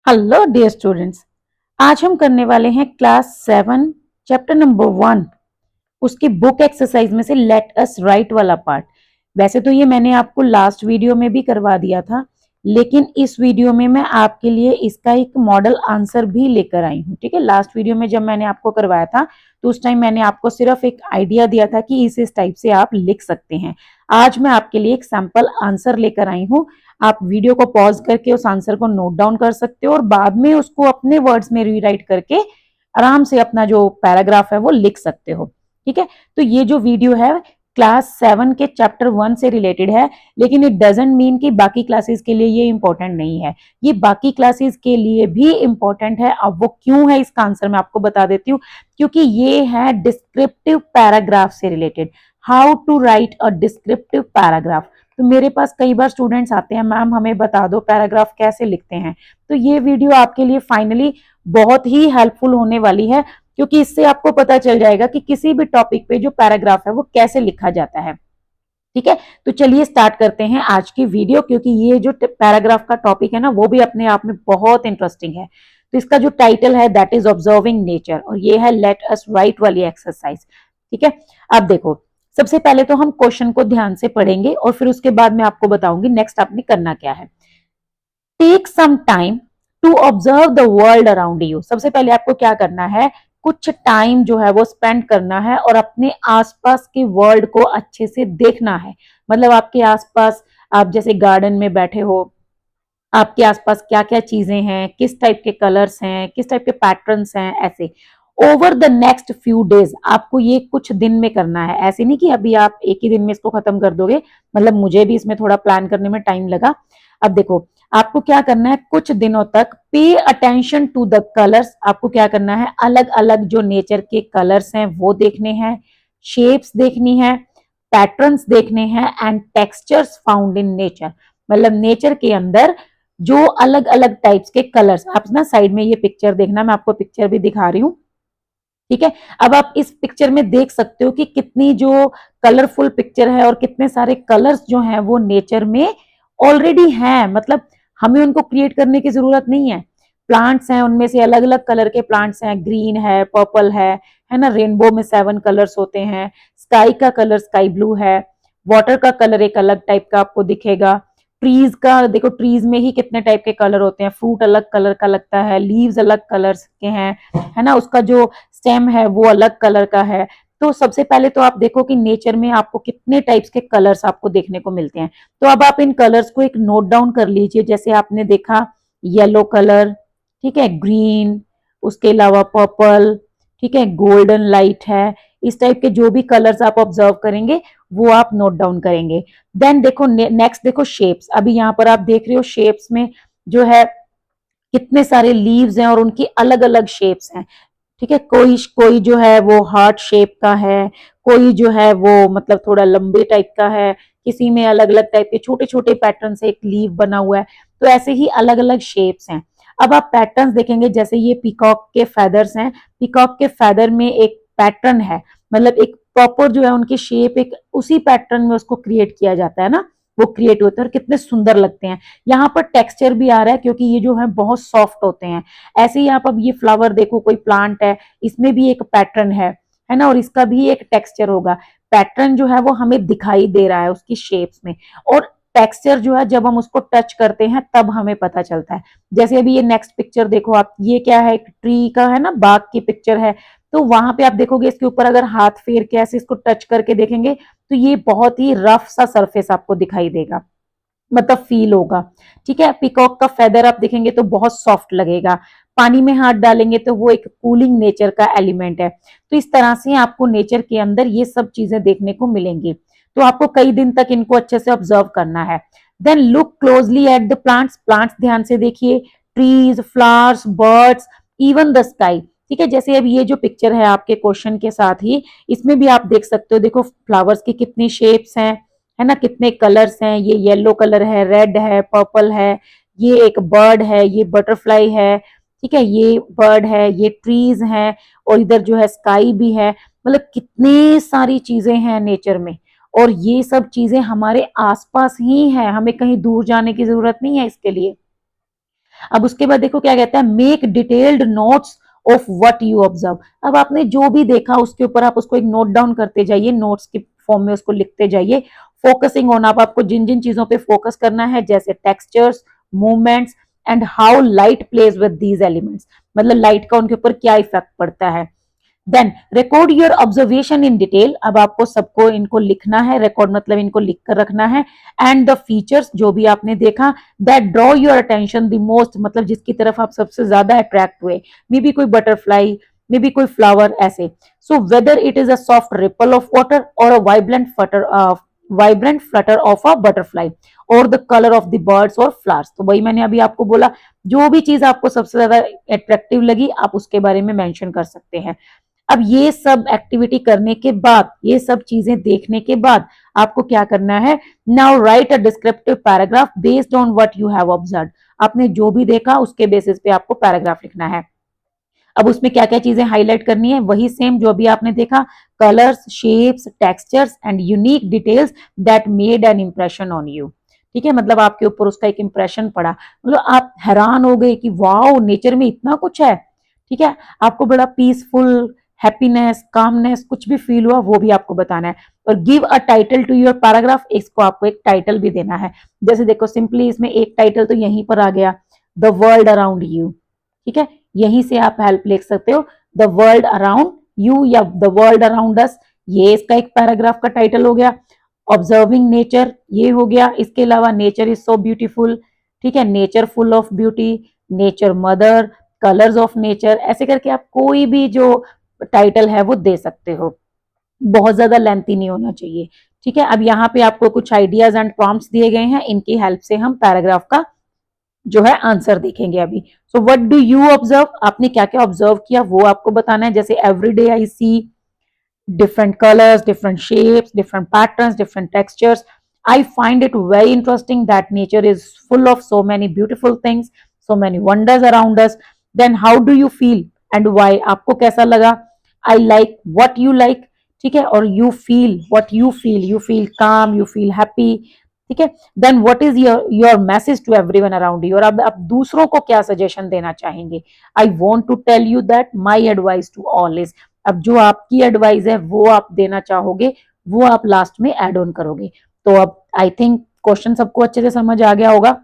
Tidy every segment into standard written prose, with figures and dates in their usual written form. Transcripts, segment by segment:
Hello dear students. आज हम करने वाले हैं क्लास 7 चैप्टर नंबर 1 उसकी बुक एक्सरसाइज में से लेट अस राइट वाला पार्ट। वैसे तो ये मैंने आपको लास्ट वीडियो में भी करवा दिया था, लेकिन इस वीडियो में मैं आपके लिए इसका एक मॉडल आंसर भी लेकर आई हूँ। ठीक है, लास्ट वीडियो में जब मैंने आपको करवाया था तो उस टाइम मैंने आपको सिर्फ एक आइडिया दिया था कि इस टाइप से आप लिख सकते हैं। आज मैं आपके लिए एक सैंपल आंसर लेकर आई हूँ। आप वीडियो को पॉज करके उस आंसर को नोट डाउन कर सकते हो और बाद में उसको अपने वर्ड्स में रीराइट करके आराम से अपना जो पैराग्राफ है वो लिख सकते हो। ठीक है, तो ये जो वीडियो है क्लास 7 के चैप्टर 1 से रिलेटेड है, लेकिन इट डजंट मीन कि बाकी क्लासेस के लिए ये इंपॉर्टेंट नहीं है। ये बाकी क्लासेस के लिए भी इंपॉर्टेंट है। अब वो क्यों है इसका आंसर मैं आपको बता देती हूँ, क्योंकि ये है डिस्क्रिप्टिव पैराग्राफ से related. How to write a descriptive paragraph. तो मेरे पास कई बार स्टूडेंट्स आते हैं, मैम हमें बता दो पैराग्राफ कैसे लिखते हैं। तो ये वीडियो आपके लिए फाइनली बहुत ही हेल्पफुल होने वाली है, क्योंकि इससे आपको पता चल जाएगा कि किसी भी टॉपिक पे जो पैराग्राफ है वो कैसे लिखा जाता है। ठीक है, तो चलिए स्टार्ट करते हैं आज की वीडियो, क्योंकि ये जो पैराग्राफ का टॉपिक है ना वो भी अपने आप में बहुत इंटरेस्टिंग है। तो इसका जो टाइटल है दैट इज ऑब्जर्विंग नेचर, और ये है लेट अस राइट वाली एक्सरसाइज। ठीक है, अब देखो, सबसे पहले तो हम क्वेश्चन को ध्यान से पढ़ेंगे और फिर उसके बाद मैं आपको बताऊंगी नेक्स्ट आपने करना क्या है। Take some time to observe the world around you. सबसे पहले आपको क्या करना है, कुछ टाइम जो है वो स्पेंड करना है और अपने आसपास के वर्ल्ड को अच्छे से देखना है। मतलब आपके आसपास, आप जैसे गार्डन में बैठे हो, आपके आसपास क्या क्या चीजें हैं, किस टाइप के कलर्स हैं, किस टाइप के पैटर्न्स हैं, ऐसे over the next few days आपको ये कुछ दिन में करना है। ऐसे नहीं कि अभी आप एक ही दिन में इसको खत्म कर दोगे, मतलब मुझे भी इसमें थोड़ा प्लान करने में टाइम लगा। अब देखो, आपको क्या करना है, कुछ दिनों तक pay attention to the colours. आपको क्या करना है, अलग अलग जो नेचर के कलर्स हैं वो देखने हैं, शेप्स देखनी है, पैटर्न्स देखने हैं and textures found in nature. मतलब नेचर के अंदर जो अलग अलग टाइप्स के कलर्स, आप ना साइड में ये पिक्चर देखना, मैं आपको पिक्चर भी दिखा रही हूँ। ठीक है, अब आप इस पिक्चर में देख सकते हो कि कितनी जो कलरफुल पिक्चर है और कितने सारे कलर्स जो हैं वो नेचर में ऑलरेडी हैं। मतलब हमें उनको क्रिएट करने की जरूरत नहीं है। प्लांट्स हैं, उनमें से अलग अलग कलर के प्लांट्स हैं, ग्रीन है, पर्पल है ना, रेनबो में 7 कलर्स होते हैं, स्काई का कलर स्काई ब्लू है, वाटर का कलर एक अलग टाइप का आपको दिखेगा, ट्रीज का देखो, ट्रीज में ही कितने टाइप के कलर होते हैं, फ्रूट अलग कलर का लगता है, लीव्स अलग कलर्स के हैं, है ना, उसका जो स्टेम है वो अलग कलर का है। तो सबसे पहले तो आप देखो कि नेचर में आपको कितने टाइप्स के कलर्स आपको देखने को मिलते हैं। तो अब आप इन कलर्स को एक नोट डाउन कर लीजिए। जैसे आपने देखा येलो कलर, ठीक है, ग्रीन, उसके अलावा पर्पल, ठीक है, गोल्डन लाइट है। इस टाइप के जो भी कलर्स आप ऑब्जर्व करेंगे वो आप नोट डाउन करेंगे। देन देखो नेक्स्ट देखो शेप्स। अभी यहाँ पर आप देख रहे हो शेप्स में जो है कितने सारे लीव्स हैं और उनकी अलग अलग शेप्स हैं। ठीक है, कोई कोई जो है वो हार्ट शेप का है, कोई जो है वो मतलब थोड़ा लंबे टाइप का है, किसी में अलग अलग टाइप के छोटे छोटे पैटर्न से एक लीव बना हुआ है। तो ऐसे ही अलग अलग शेप्स हैं। अब आप पैटर्न्स देखेंगे, जैसे ये पीकॉक के फेदर्स हैं, पीकॉक के फेदर में एक पैटर्न है, मतलब एक प्रॉपर जो है उनकी शेप एक उसी पैटर्न में उसको क्रिएट किया जाता है ना, वो क्रिएट होते हैं और कितने सुंदर लगते हैं। यहाँ पर टेक्सचर भी आ रहा है क्योंकि ये जो है बहुत सॉफ्ट होते हैं। ऐसे ही आप अब ये फ्लावर देखो, कोई प्लांट है, इसमें भी एक पैटर्न है ना, और इसका भी एक टेक्सचर होगा। पैटर्न जो है वो हमें दिखाई दे रहा है उसकी शेप्स में, और टेक्सचर जो है जब हम उसको टच करते हैं तब हमें पता चलता है। जैसे अभी ये नेक्स्ट पिक्चर देखो आप, ये क्या है, एक ट्री का है ना, बाग की पिक्चर है। तो वहां पे आप देखोगे इसके ऊपर अगर हाथ फेर के ऐसे इसको टच करके देखेंगे तो ये बहुत ही रफ सा सरफेस आपको दिखाई देगा, मतलब फील होगा। ठीक है, पिकॉक का फेदर आप देखेंगे तो बहुत सॉफ्ट लगेगा, पानी में हाथ डालेंगे तो वो एक कूलिंग नेचर का एलिमेंट है। तो इस तरह से आपको नेचर के अंदर ये सब चीजें देखने को मिलेंगी। तो आपको कई दिन तक इनको अच्छे से ऑब्जर्व करना है। Then look closely at the plants. Plants ध्यान से देखिए, trees, flowers, birds, even the sky. ठीक है, जैसे अब ये जो पिक्चर है आपके क्वेश्चन के साथ ही, इसमें भी आप देख सकते हो, देखो फ्लावर्स की कितनी शेप्स हैं, है ना, कितने कलर्स हैं, ये येलो कलर है, रेड है, पर्पल है, ये एक बर्ड है, ये बटरफ्लाई है, ठीक है, ये बर्ड है, ये ट्रीज हैं, और इधर जो है स्काई भी है। मतलब कितनी सारी चीजें हैं नेचर में, और ये सब चीजें हमारे आसपास ही हैं, हमें कहीं दूर जाने की जरूरत नहीं है इसके लिए। अब उसके बाद देखो क्या कहता है, make detailed notes of what you observe. अब आपने जो भी देखा उसके ऊपर आप उसको एक नोट डाउन करते जाइए, नोट्स के फॉर्म में उसको लिखते जाइए। फोकसिंग ऑन, आप आपको जिन जिन चीजों पे फोकस करना है, जैसे textures, movements and how light plays with these elements, मतलब लाइट का उनके ऊपर क्या इफेक्ट पड़ता है। Then record your observation in detail, अब आपको सबको इनको लिखना है, रिकॉर्ड मतलब इनको लिख कर रखना है। एंड द फीचर्स, जो भी आपने देखा, that draw your attention the most, मतलब जिसकी तरफ आप सबसे ज्यादा अट्रैक्ट हुए, मे बी कोई बटरफ्लाई, मे बी कोई फ्लावर, ऐसे। So whether it is a soft ripple of water और a vibrant flutter of a butterfly और the colour of the birds और फ्लावर्स। तो वही मैंने अभी आपको बोला, जो भी चीज आपको सबसे ज्यादा अट्रैक्टिव लगी आप उसके बारे में मेंशन कर सकते हैं। अब ये सब एक्टिविटी करने के बाद, ये सब चीजें देखने के बाद आपको क्या करना है, now right a descriptive paragraph based on what you have observed. आपने जो भी देखा उसके बेसिस पे आपको पैराग्राफ लिखना है। अब उसमें क्या क्या चीजें हाईलाइट करनी है, वही सेम जो भी आपने देखा, colours, shapes, textures and unique details that made an impression on you. ठीक है, मतलब आपके ऊपर उसका एक इंप्रेशन पड़ा, मतलब आप हैरान हो गए कि वाओ, नेचर में इतना कुछ है। ठीक है, आपको बड़ा पीसफुल, हैप्पीनेस, कामनेस कुछ भी फील हुआ, वो भी आपको बताना है। और give a title to your paragraph, इसको आपको एक टाइटल भी देना है। जैसे देखो सिंपली इसमें एक टाइटल तो यहीं पर आ गया, द वर्ल्ड अराउंड यू। ठीक है, यहीं से आप हेल्प लिख सकते हो, द वर्ल्ड अराउंड यू या द वर्ल्ड अराउंड अस, ये इसका एक पैराग्राफ का टाइटल हो गया। ऑब्जर्विंग नेचर, ये हो गया। इसके अलावा नेचर इज सो ब्यूटीफुल, ठीक है, nature full of beauty, nature mother, colours of nature, ऐसे करके आप कोई भी जो टाइटल है वो दे सकते हो, बहुत ज्यादा लेंथी नहीं होना चाहिए। ठीक है, अब यहाँ पे आपको कुछ आइडियाज एंड प्रॉम्प्ट्स दिए गए हैं, इनकी हेल्प से हम पैराग्राफ का जो है आंसर देखेंगे अभी। So what do you observe, आपने क्या क्या ऑब्जर्व किया वो आपको बताना है। जैसे every day I see different colors, different shapes, different patterns, different textures. I find it very interesting that nature is full of so many beautiful things, so many wonders around us. Then how do you feel and why? आपको कैसा लगा? I like what you like, ठीक है, और you feel what you feel calm, you feel happy, ठीक है। Then what is your message to everyone around you, और अब आप दूसरों को क्या सजेशन देना चाहेंगे। I want to tell you that my advice to all is, अब जो आपकी एडवाइस है वो आप देना चाहोगे वो आप लास्ट में एड ऑन करोगे। तो अब आई थिंक क्वेश्चन सबको अच्छे से समझ आ गया होगा।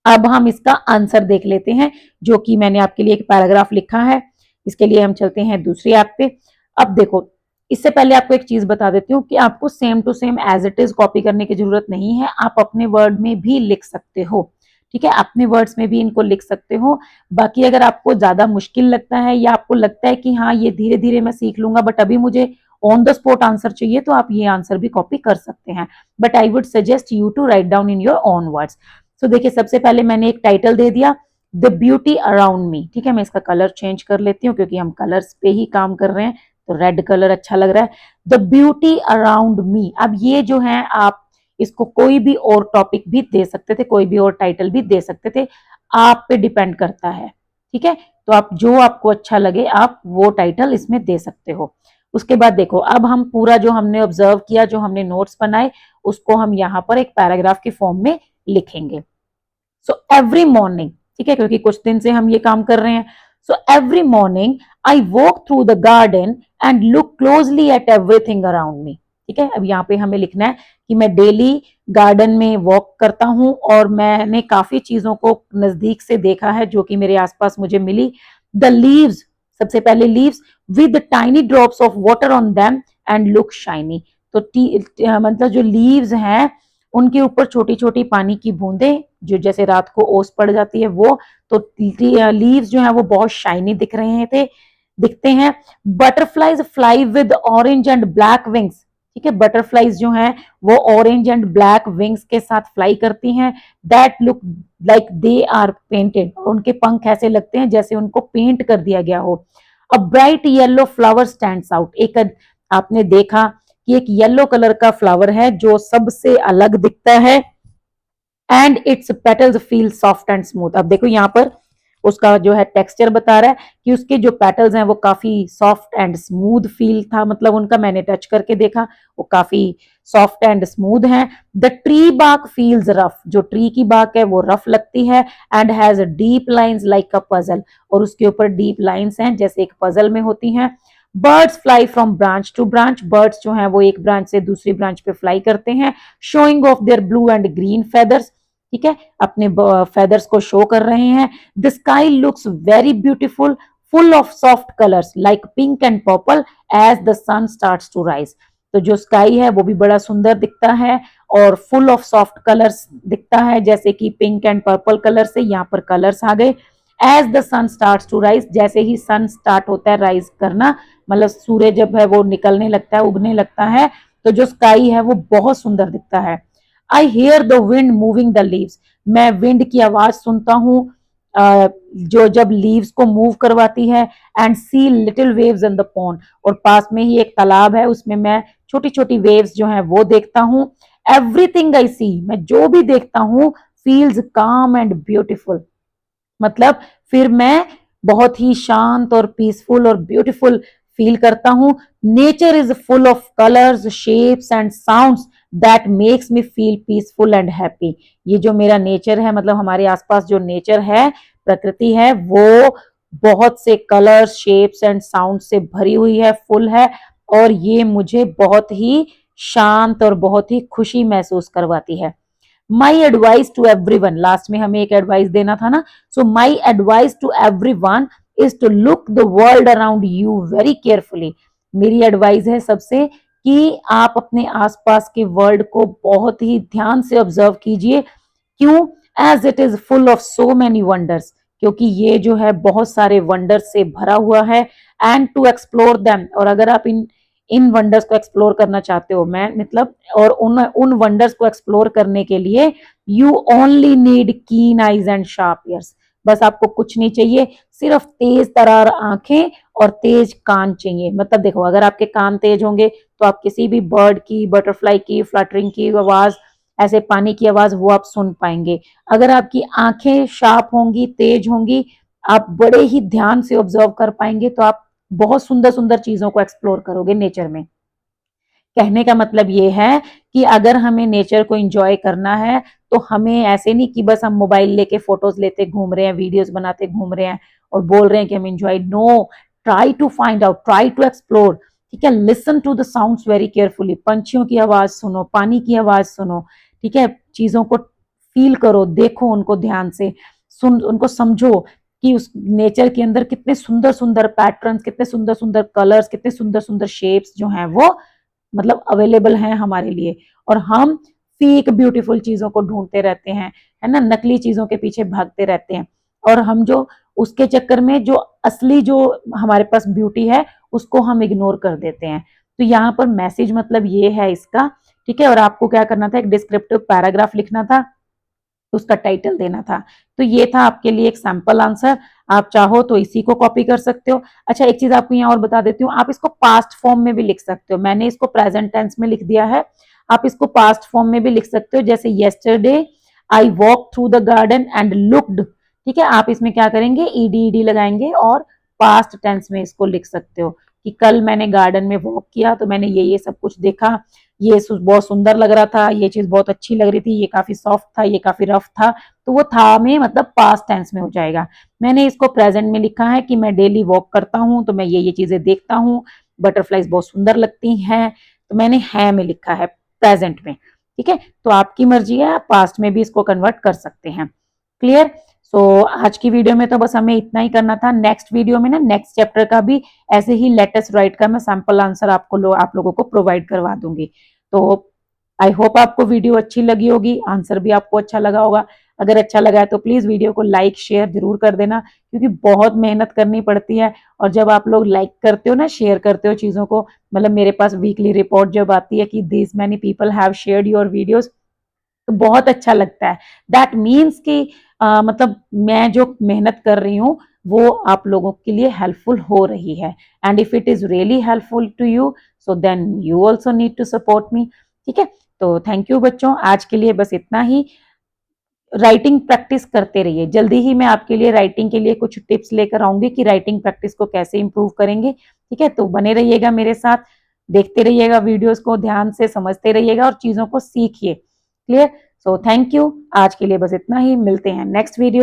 अब हम इसका आंसर देख लेते हैं, जो कि मैंने आपके लिए एक पैराग्राफ लिखा है। इसके लिए हम चलते हैं दूसरी ऐप पे। अब देखो, इससे पहले आपको एक चीज बता देती हूँ कि आपको same to same as it is copy करने की जरूरत नहीं है, आप अपने वर्ड में भी लिख सकते हो। ठीक है, अपने वर्ड्स में भी इनको लिख सकते हो। बाकी अगर आपको ज्यादा मुश्किल लगता है या आपको लगता है कि हाँ ये धीरे धीरे मैं सीख लूंगा बट अभी मुझे ऑन द स्पॉट आंसर चाहिए, तो आप ये आंसर भी कॉपी कर सकते हैं। But I would suggest you to write down in your own words. तो देखिए, सबसे पहले मैंने एक टाइटल दे दिया, द ब्यूटी अराउंड मी। ठीक है, मैं इसका कलर चेंज कर लेती हूँ क्योंकि हम कलर्स पे ही काम कर रहे हैं, तो रेड कलर अच्छा लग रहा है। द ब्यूटी अराउंड मी, अब ये जो है आप इसको कोई भी और टॉपिक भी दे सकते थे, कोई भी और टाइटल भी दे सकते थे, आप पे डिपेंड करता है। ठीक है, तो आप जो आपको अच्छा लगे आप वो टाइटल इसमें दे सकते हो। उसके बाद देखो, अब हम पूरा जो हमने ऑब्जर्व किया, जो हमने नोट्स बनाए, उसको हम यहाँ पर एक पैराग्राफ के फॉर्म में लिखेंगे। सो एवरी मॉर्निंग, ठीक है, क्योंकि कुछ दिन से हम ये काम कर रहे हैं। So every morning I walk through the garden and look closely at everything around me. ठीक है, अब यहाँ पे हमें लिखना है कि मैं डेली गार्डन में वॉक करता हूं और मैंने काफी चीजों को नजदीक से देखा है जो कि मेरे आसपास मुझे मिली। द लीव्स, सबसे पहले leaves with tiny drops of water on them and look shiny. तो मतलब जो लीव्स हैं उनके ऊपर छोटी छोटी पानी की बूंदें, जो जैसे रात को ओस पड़ जाती है वो, तो लीव्स जो है वो बहुत शाइनी दिखते हैं। Butterflies fly with orange and black wings. ठीक है, बटरफ्लाईज जो हैं वो ऑरेंज एंड ब्लैक विंग्स के साथ फ्लाई करती हैं। That look like they are painted, और उनके पंख ऐसे लगते हैं जैसे उनको पेंट कर दिया गया हो। A bright yellow flower stands out, एक आपने देखा कि एक येलो कलर का फ्लावर है जो सबसे अलग दिखता है। And it's petals feel soft and smooth. अब देखो यहाँ पर उसका जो है टेक्सचर बता रहा है कि उसके जो पेटल्स हैं वो काफी सॉफ्ट एंड स्मूथ फील था, मतलब उनका मैंने टच करके देखा, वो काफी सॉफ्ट एंड स्मूथ है। The tree bark feels rough, जो ट्री की बार्क है वो रफ लगती है, and has deep lines like a puzzle, और उसके ऊपर डीप लाइंस हैं जैसे एक पजल में होती हैं। Birds fly from branch to branch, birds जो हैं वो एक ब्रांच से दूसरी ब्रांच पे फ्लाई करते हैं। Showing off their blue and green feathers, ठीक है, अपने फेदर्स को शो कर रहे हैं। The sky looks very beautiful, full of soft colours like pink and purple as the sun starts to rise. तो जो स्काई है वो भी बड़ा सुंदर दिखता है और फुल ऑफ सॉफ्ट कलर्स दिखता है, जैसे कि पिंक एंड पर्पल कलर से यहाँ पर कलर्स आ गए। As the sun starts to rise, जैसे ही सन स्टार्ट होता है राइज करना, मतलब सूर्य जब है वो निकलने लगता है, उगने लगता है, तो जो स्काई है वो बहुत सुंदर दिखता है। I hear the wind moving the leaves, मैं विंड की आवाज सुनता हूँ जो जब लीव्स को मूव करवाती है। And see little waves in the pond, और पास में ही एक तालाब है, उसमें मैं छोटी छोटी वेव्स जो है वो देखता हूँ। एवरीथिंग आई सी, मैं जो भी देखता हूँ, फील्स काम एंड ब्यूटिफुल, मतलब फिर मैं बहुत ही शांत और पीसफुल और ब्यूटीफुल फील करता हूँ। Nature is full of colours, shapes and sounds that makes me feel peaceful and happy. ये जो मेरा नेचर है, मतलब हमारे आसपास जो नेचर है, प्रकृति है, वो बहुत से कलर्स, शेप्स एंड साउंड से भरी हुई है, फुल है, और ये मुझे बहुत ही शांत और बहुत ही खुशी महसूस करवाती है। My advice to everyone, last में हमें एक एडवाइस देना था ना, so my advice to everyone is to look the world around you very carefully. मेरी एडवाइस है सबसे कि आप अपने आसपास के वर्ल्ड को बहुत ही ध्यान से ऑब्जर्व कीजिए। क्यों? As it is full of so many wonders, क्योंकि ये जो है बहुत सारे वंडर्स से भरा हुआ है। एंड टू एक्सप्लोर देम, और अगर आप इन इन वंडर्स को एक्सप्लोर करना चाहते हो, मैं मतलब, और उन वंडर्स को एक्सप्लोर करने के लिए यू ओनली नीड कीन आईज एंड शार्प ईयर्स। बस आपको कुछ नहीं चाहिए, सिर्फ तेज तरार आंखें और तेज कान चाहिए। मतलब देखो, अगर आपके कान तेज होंगे तो आप किसी भी बर्ड की, बटरफ्लाई की, फ्लटरिंग की आवाज, ऐसे पानी की आवाज, वो आप सुन पाएंगे। अगर आपकी आंखें शार्प होंगी, तेज होंगी, आप बड़े ही ध्यान से ऑब्जर्व कर पाएंगे, तो आप बहुत सुंदर सुंदर चीजों को एक्सप्लोर करोगे नेचर में। कहने का मतलब ये है कि अगर हमें नेचर को एंजॉय करना है, तो हमें ऐसे नहीं कि बस हम मोबाइल लेके फोटोज लेते घूम रहे हैं, वीडियोस बनाते घूम रहे हैं और बोल रहे हैं कि हम enjoy. No, try to find out, try to explore, ठीक है। Listen to the sounds very carefully, पंछियों की आवाज सुनो, पानी की आवाज सुनो, ठीक है। चीजों को फील करो, देखो उनको ध्यान से, सुन उनको, समझो कि उस नेचर के अंदर कितने सुंदर सुंदर पैटर्न्स, कितने सुंदर सुंदर कलर्स, कितने सुंदर सुंदर शेप्स जो हैं वो मतलब अवेलेबल हैं हमारे लिए। और हम फेक ब्यूटीफुल चीजों को ढूंढते रहते हैं, है ना, नकली चीजों के पीछे भागते रहते हैं, और हम जो उसके चक्कर में जो असली जो हमारे पास ब्यूटी है उसको हम इग्नोर कर देते हैं। तो यहाँ पर मैसेज मतलब ये है इसका, ठीक है। और आपको क्या करना था, एक डिस्क्रिप्टिव पैराग्राफ लिखना था, उसका टाइटल देना था। तो ये था आपके लिए एक सैंपल आंसर, आप चाहो तो इसी को कॉपी कर सकते हो। अच्छा, एक चीज आपको यहाँ और बता देती हूँ, आप इसको पास्ट फॉर्म में भी लिख सकते हो। मैंने इसको प्रेजेंट टेंस में लिख दिया है, आप इसको पास्ट फॉर्म में भी लिख सकते हो, जैसे yesterday I walk through the garden and looked, ठीक है। आप इसमें क्या करेंगे, ईडी लगाएंगे और पास्ट टेंस में इसको लिख सकते हो कि कल मैंने गार्डन में वॉक किया तो मैंने ये सब कुछ देखा, ये बहुत सुंदर लग रहा था, ये चीज बहुत अच्छी लग रही थी, ये काफी सॉफ्ट था, ये काफी रफ था। तो वो था में मतलब पास्ट टेंस में हो जाएगा। मैंने इसको प्रेजेंट में लिखा है कि मैं डेली वॉक करता हूँ तो मैं ये चीजें देखता हूँ, बटरफ्लाईज बहुत सुंदर लगती हैं, तो मैंने है में लिखा है प्रेजेंट में, ठीक है। तो आपकी मर्जी है, आप पास्ट में भी इसको कन्वर्ट कर सकते हैं। क्लियर? सो आज की वीडियो में तो बस हमें इतना ही करना था। नेक्स्ट वीडियो में ना नेक्स्ट चैप्टर का भी ऐसे ही लेटेस्ट राइट का मैं सैंपल आंसर आप लोगों को प्रोवाइड करवा दूंगी। तो आई होप आपको वीडियो अच्छी लगी होगी, आंसर भी आपको अच्छा लगा होगा। अगर अच्छा लगा है तो प्लीज वीडियो को लाइक शेयर जरूर कर देना, क्योंकि बहुत मेहनत करनी पड़ती है। और जब आप लोग लाइक करते हो ना, शेयर करते हो चीजों को, मतलब मेरे पास वीकली रिपोर्ट जब आती है कि this many people have shared your videos, तो बहुत अच्छा लगता है। दैट मीन्स कि मतलब मैं जो मेहनत कर रही हूँ वो आप लोगों के लिए हेल्पफुल हो रही है। And if it is really helpful to you, so then you also need to support me, ठीक है। तो थैंक यू बच्चों, आज के लिए बस इतना ही। राइटिंग प्रैक्टिस करते रहिए। जल्दी ही मैं आपके लिए राइटिंग के लिए कुछ टिप्स लेकर आऊंगी कि राइटिंग प्रैक्टिस को कैसे इंप्रूव करेंगे। ठीक है, तो बने रहिएगा मेरे साथ, देखते रहिएगा वीडियोस को, ध्यान से समझते रहिएगा और चीजों को सीखिए। क्लियर? So thank you. आज के लिए बस इतना ही, मिलते हैं नेक्स्ट वीडियो।